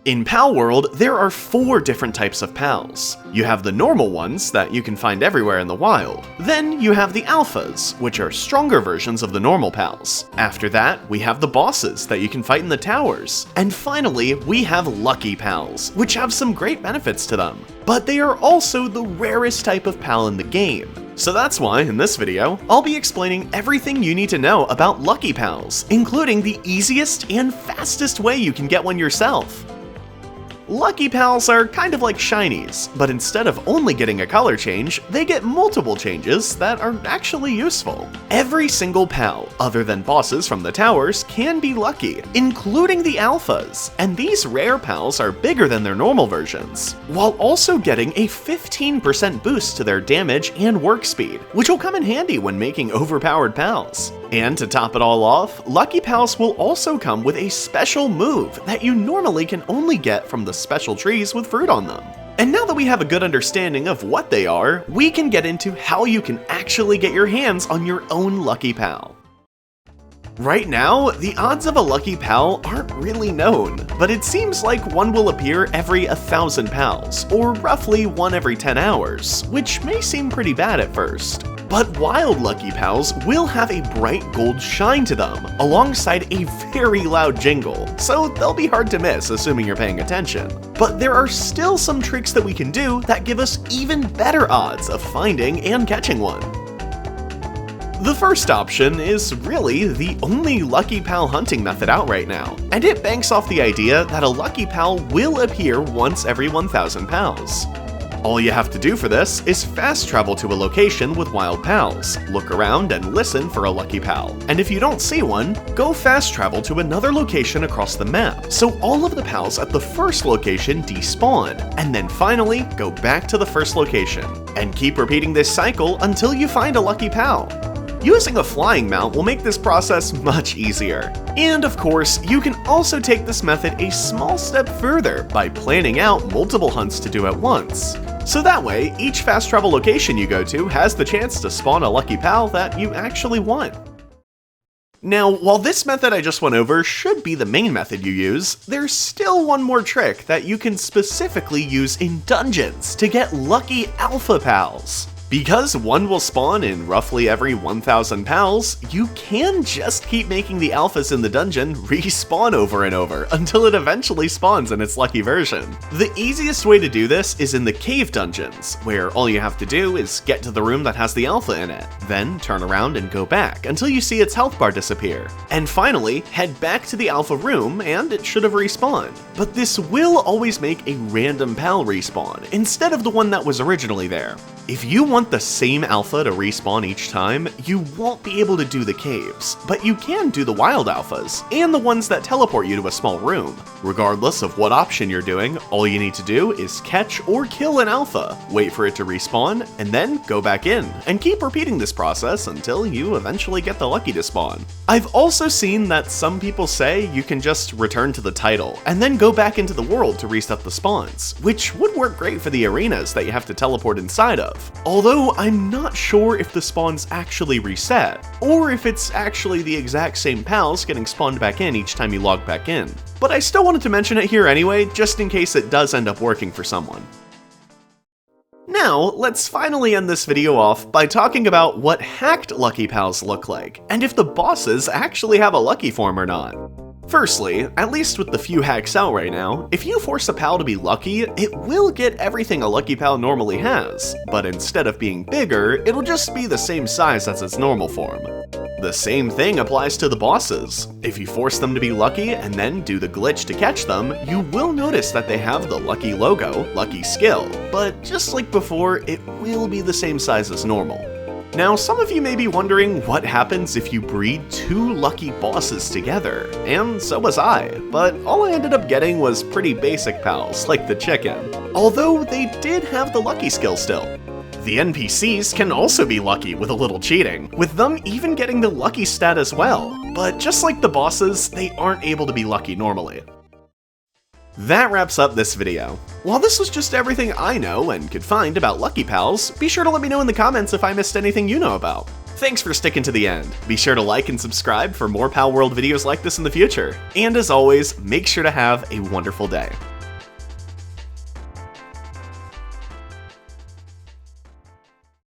In Palworld, there are 4 different types of pals. You have the normal ones that you can find everywhere in the wild. Then you have the alphas, which are stronger versions of the normal pals. After that, we have the bosses that you can fight in the towers. And finally, we have lucky pals, which have some great benefits to them. But they are also the rarest type of pal in the game. So that's why, in this video, I'll be explaining everything you need to know about lucky pals, including the easiest and fastest way you can get one yourself. Lucky pals are kind of like shinies, but instead of only getting a color change, they get multiple changes that are actually useful. Every single pal, other than bosses from the towers, can be lucky, including the alphas, and these rare pals are bigger than their normal versions, while also getting a 15% boost to their damage and work speed, which will come in handy when making overpowered pals. And to top it all off, lucky pals will also come with a special move that you normally can only get from the special trees with fruit on them. And now that we have a good understanding of what they are, we can get into how you can actually get your hands on your own lucky pal. Right now, the odds of a lucky pal aren't really known, but it seems like one will appear every 1,000 pals, or roughly one every 10 hours, which may seem pretty bad at first. But wild lucky pals will have a bright gold shine to them, alongside a very loud jingle, so they'll be hard to miss assuming you're paying attention. But there are still some tricks that we can do that give us even better odds of finding and catching one. The first option is really the only lucky pal hunting method out right now, and it banks off the idea that a lucky pal will appear once every 1,000 pals. All you have to do for this is fast travel to a location with wild pals, look around and listen for a lucky pal, and if you don't see one, go fast travel to another location across the map, so all of the pals at the first location despawn, and then finally go back to the first location, and keep repeating this cycle until you find a lucky pal. Using a flying mount will make this process much easier. And of course, you can also take this method a small step further by planning out multiple hunts to do at once. So that way, each fast travel location you go to has the chance to spawn a lucky pal that you actually want. Now, while this method I just went over should be the main method you use, there's still one more trick that you can specifically use in dungeons to get lucky alpha pals. Because one will spawn in roughly every 1,000 pals, you can just keep making the alphas in the dungeon respawn over and over until it eventually spawns in its lucky version. The easiest way to do this is in the cave dungeons, where all you have to do is get to the room that has the alpha in it, then turn around and go back until you see its health bar disappear. And finally, head back to the alpha room and it should have respawned. But this will always make a random pal respawn, instead of the one that was originally there. If you want the same alpha to respawn each time, you won't be able to do the caves, but you can do the wild alphas, and the ones that teleport you to a small room. Regardless of what option you're doing, all you need to do is catch or kill an alpha, wait for it to respawn, and then go back in, and keep repeating this process until you eventually get the lucky to spawn. I've also seen that some people say you can just return to the title, and then go back into the world to reset the spawns, which would work great for the arenas that you have to teleport inside of. Although I'm not sure if the spawns actually reset, or if it's actually the exact same pals getting spawned back in each time you log back in. But I still wanted to mention it here anyway, just in case it does end up working for someone. Now, let's finally end this video off by talking about what hacked lucky pals look like, and if the bosses actually have a lucky form or not. Firstly, at least with the few hacks out right now, if you force a pal to be lucky, it will get everything a lucky pal normally has, but instead of being bigger, it'll just be the same size as its normal form. The same thing applies to the bosses. If you force them to be lucky and then do the glitch to catch them, you will notice that they have the lucky logo, lucky skill, but just like before, it will be the same size as normal. Now, some of you may be wondering what happens if you breed 2 lucky bosses together, and so was I, but all I ended up getting was pretty basic pals, like the chicken, although they did have the lucky skill still. The NPCs can also be lucky with a little cheating, with them even getting the lucky stat as well, but just like the bosses, they aren't able to be lucky normally. That wraps up this video. While this was just everything I know and could find about lucky pals, be sure to let me know in the comments if I missed anything you know about. Thanks for sticking to the end. Be sure to like and subscribe for more Palworld videos like this in the future. And as always, make sure to have a wonderful day.